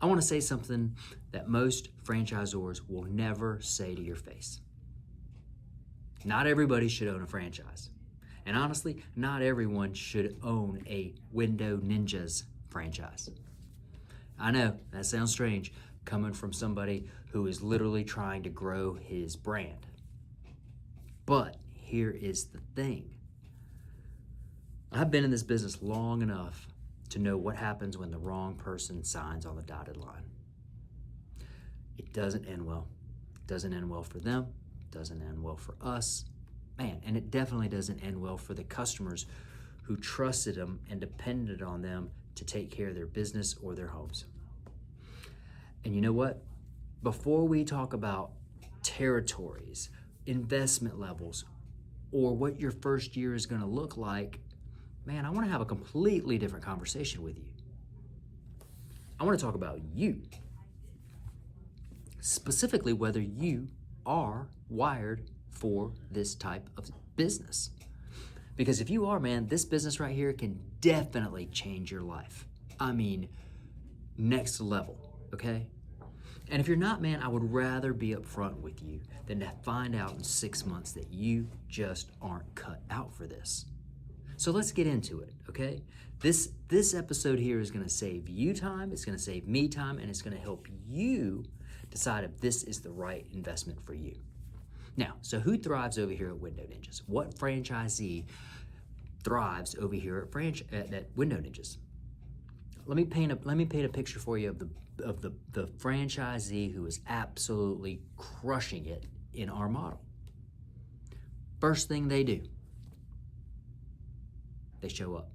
I want to say something that most franchisors will never say to your face. Not everybody should own a franchise. And honestly, not everyone should own a Window Ninjas franchise. I know, that sounds strange coming from somebody who is literally trying to grow his brand. But here is the thing. I've been in this business long enough to know what happens when the wrong person signs on the dotted line. It doesn't end well. It doesn't end well for them. It doesn't end well for us. Man, and it definitely doesn't end well for the customers who trusted them and depended on them to take care of their business or their homes. And you know what? Before we talk about territories, investment levels, or what your first year is going to look like, man, I want to have a completely different conversation with you. I want to talk about you. Specifically, whether you are wired for this type of business. Because if you are, man, this business right here can definitely change your life. I mean, next level, okay? And if you're not, man, I would rather be upfront with you than to find out in 6 months that you just aren't cut out for this. So let's get into it, okay? This episode here is gonna save you time, it's gonna save me time, and it's gonna help you decide if this is the right investment for you. Now, so who thrives over here at Window Ninjas? What franchisee thrives over here at Window Ninjas? Let me paint a picture for you of the franchisee who is absolutely crushing it in our model. First thing they do, they show up.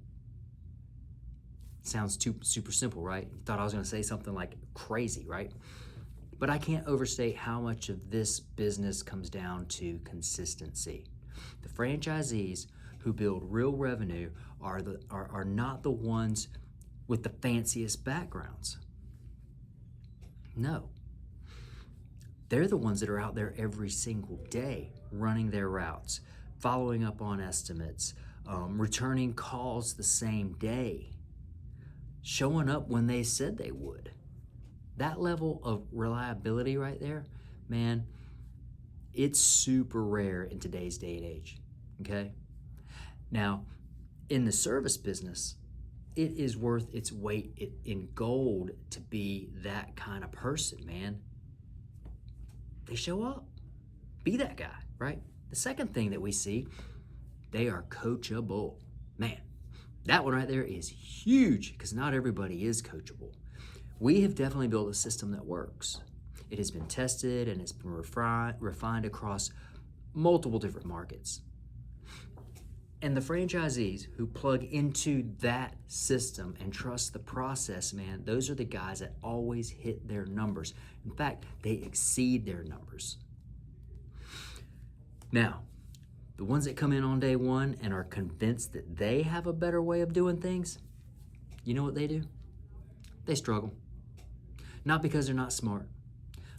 Sounds super simple, right? You thought I was gonna say something like crazy, right? But I can't overstate how much of this business comes down to consistency. The franchisees who build real revenue are not the ones with the fanciest backgrounds. No. They're the ones that are out there every single day running their routes, following up on estimates, returning calls the same day, showing up when they said they would. That level of reliability right there, man, it's super rare in today's day and age, okay? Now, in the service business, it is worth its weight in gold to be that kind of person, man. They show up. Be that guy, right? The second thing that we see, they are coachable. Man, that one right there is huge because not everybody is coachable. We have definitely built a system that works. It has been tested and it's been refined across multiple different markets. And the franchisees who plug into that system and trust the process, man, those are the guys that always hit their numbers. In fact, they exceed their numbers. Now, the ones that come in on day one and are convinced that they have a better way of doing things, you know what they do? They struggle. Not because they're not smart,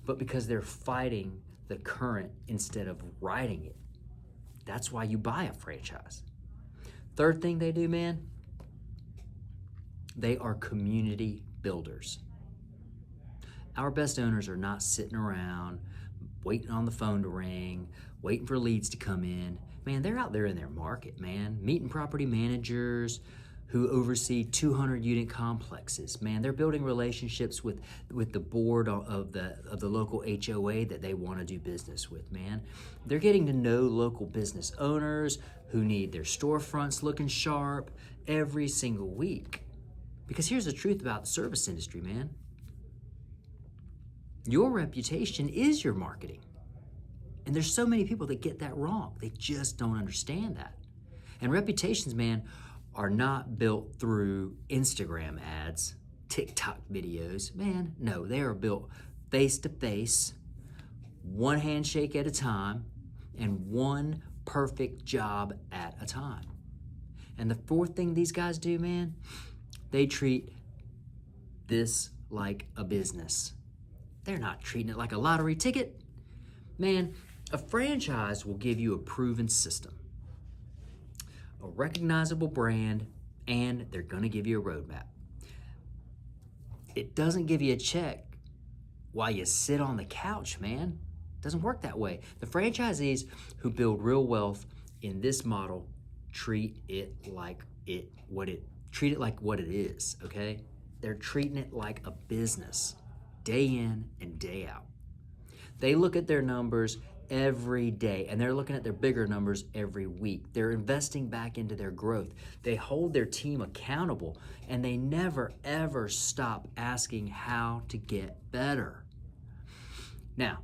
but because they're fighting the current instead of riding it. That's why you buy a franchise. Third thing they do, man, they are community builders. Our best owners are not sitting around waiting on the phone to ring, waiting for leads to come in. Man, they're out there in their market, man, meeting property managers who oversee 200 unit complexes. Man, they're building relationships with the board of the local HOA that they want to do business with, man. They're getting to know local business owners who need their storefronts looking sharp every single week. Because here's the truth about the service industry, man. Your reputation is your marketing. And there's so many people that get that wrong. They just don't understand that. And reputations, man, are not built through Instagram ads, TikTok videos. Man, no, they are built face to face, one handshake at a time, and one perfect job at a time. And the fourth thing these guys do, man, they treat this like a business. They're not treating it like a lottery ticket. Man, a franchise will give you a proven system, a recognizable brand, and they're gonna give you a roadmap. It doesn't give you a check while you sit on the couch, man. It doesn't work that way. The franchisees who build real wealth in this model treat it like what it is, okay? They're treating it like a business, day in and day out. They look at their numbers every day, and they're looking at their bigger numbers every week. They're investing back into their growth. They hold their team accountable, and they never, ever stop asking how to get better. Now,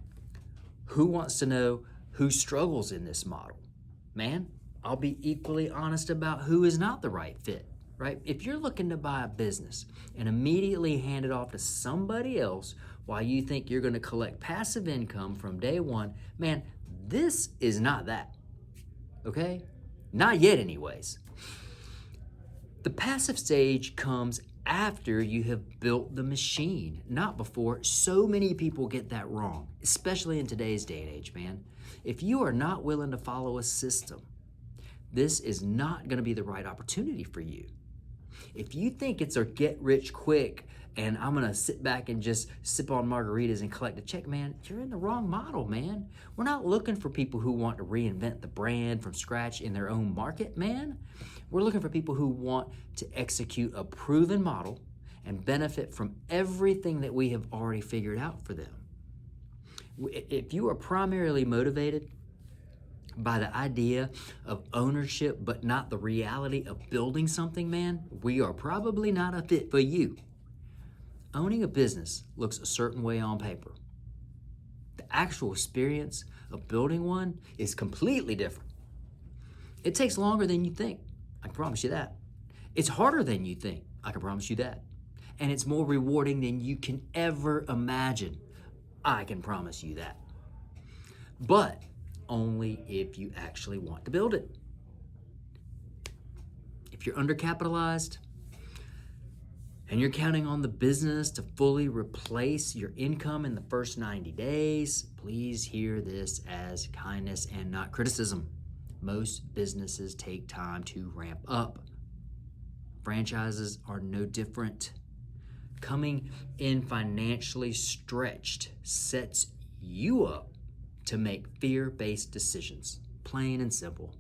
who wants to know who struggles in this model? Man, I'll be equally honest about who is not the right fit, right? If you're looking to buy a business and immediately hand it off to somebody else while you think you're going to collect passive income from day one, man, this is not that, okay? Not yet anyways. The passive stage comes after you have built the machine, not before. So many people get that wrong, especially in today's day and age, man. If you are not willing to follow a system, this is not going to be the right opportunity for you. If you think it's a get rich quick and I'm going to sit back and just sip on margaritas and collect a check, man, you're in the wrong model, man. We're not looking for people who want to reinvent the brand from scratch in their own market, man. We're looking for people who want to execute a proven model and benefit from everything that we have already figured out for them. If you are primarily motivated by the idea of ownership but not the reality of building something, man, we are probably not a fit for you. Owning a business looks a certain way on paper. The actual experience of building one is completely different. It takes longer than you think, I can promise you that. It's harder than you think, I can promise you that. And it's more rewarding than you can ever imagine, I can promise you that. But only if you actually want to build it. If you're undercapitalized and you're counting on the business to fully replace your income in the first 90 days, please hear this as kindness and not criticism. Most businesses take time to ramp up. Franchises are no different. Coming in financially stretched sets you up to make fear-based decisions, plain and simple.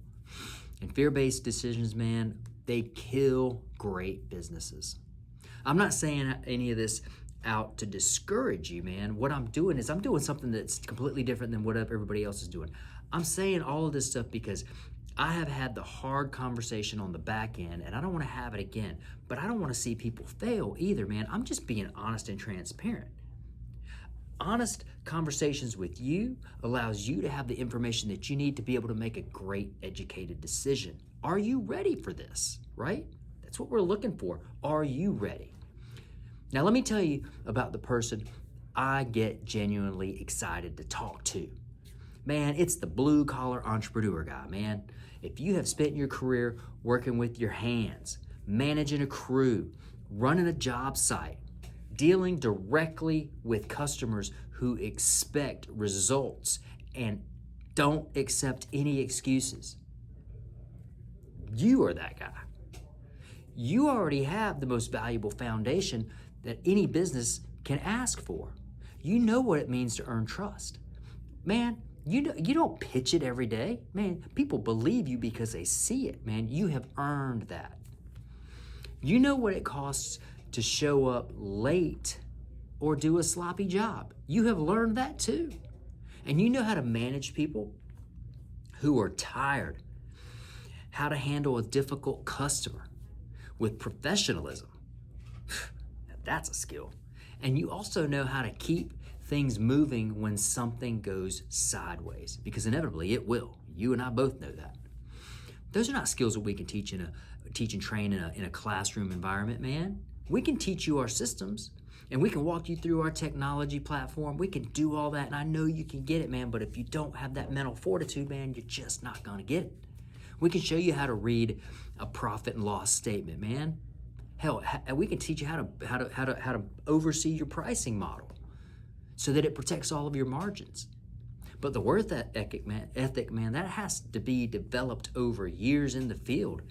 And fear-based decisions, man, they kill great businesses. I'm not saying any of this out to discourage you, man. What I'm doing is I'm doing something that's completely different than what everybody else is doing. I'm saying all of this stuff because I have had the hard conversation on the back end, and I don't want to have it again. But I don't want to see people fail either, man. I'm just being honest and transparent. Honest conversations with you allows you to have the information that you need to be able to make a great educated decision. Are you ready for this, right? That's what we're looking for. Are you ready? Now, let me tell you about the person I get genuinely excited to talk to. Man, it's the blue-collar entrepreneur guy, man. If you have spent your career working with your hands, managing a crew, running a job site, dealing directly with customers who expect results and don't accept any excuses, you are that guy. You already have the most valuable foundation that any business can ask for. You know what it means to earn trust. Man, you don't pitch it every day. Man, people believe you because they see it, man. You have earned that. You know what it costs to show up late or do a sloppy job. You have learned that too. And you know how to manage people who are tired, how to handle a difficult customer with professionalism. That's a skill. And you also know how to keep things moving when something goes sideways, because inevitably it will. You and I both know that. Those are not skills that we can teach and train in a classroom environment, man. We can teach you our systems, and we can walk you through our technology platform. We can do all that, and I know you can get it, man, but if you don't have that mental fortitude, man, you're just not gonna get it. We can show you how to read a profit and loss statement, man. Hell, we can teach you how to oversee your pricing model so that it protects all of your margins. But the worth ethic, man, that has to be developed over years in the field.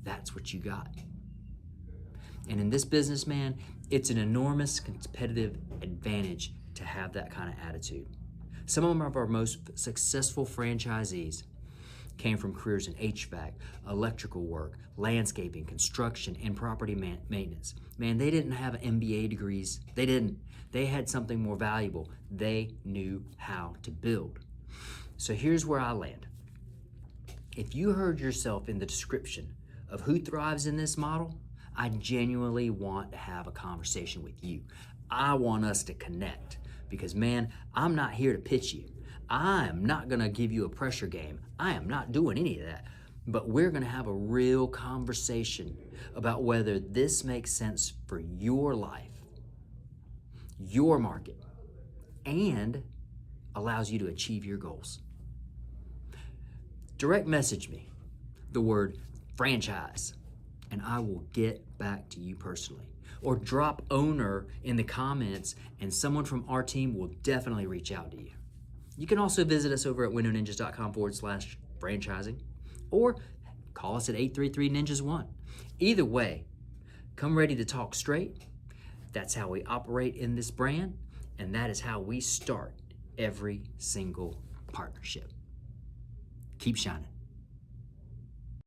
That's what you got. And in this business, man, It's an enormous competitive advantage to have that kind of attitude. Some of our most successful franchisees came from careers in HVAC, electrical work, landscaping, construction, and property maintenance. Man, they didn't have MBA degrees. They didn't. They had something more valuable. They knew how to build. So here's where I land. If you heard yourself in the description of who thrives in this model, I genuinely want to have a conversation with you. I want us to connect because, man, I'm not here to pitch you. I am not going to give you a pressure game. I am not doing any of that. But we're going to have a real conversation about whether this makes sense for your life, your market, and allows you to achieve your goals. Direct message me the word franchise, and I will get back to you personally. Or drop owner in the comments, and someone from our team will definitely reach out to you. You can also visit us over at windowninjas.com/franchising, or call us at 833-NINJAS1. Either way, come ready to talk straight. That's how we operate in this brand, and that is how we start every single partnership. Keep shining.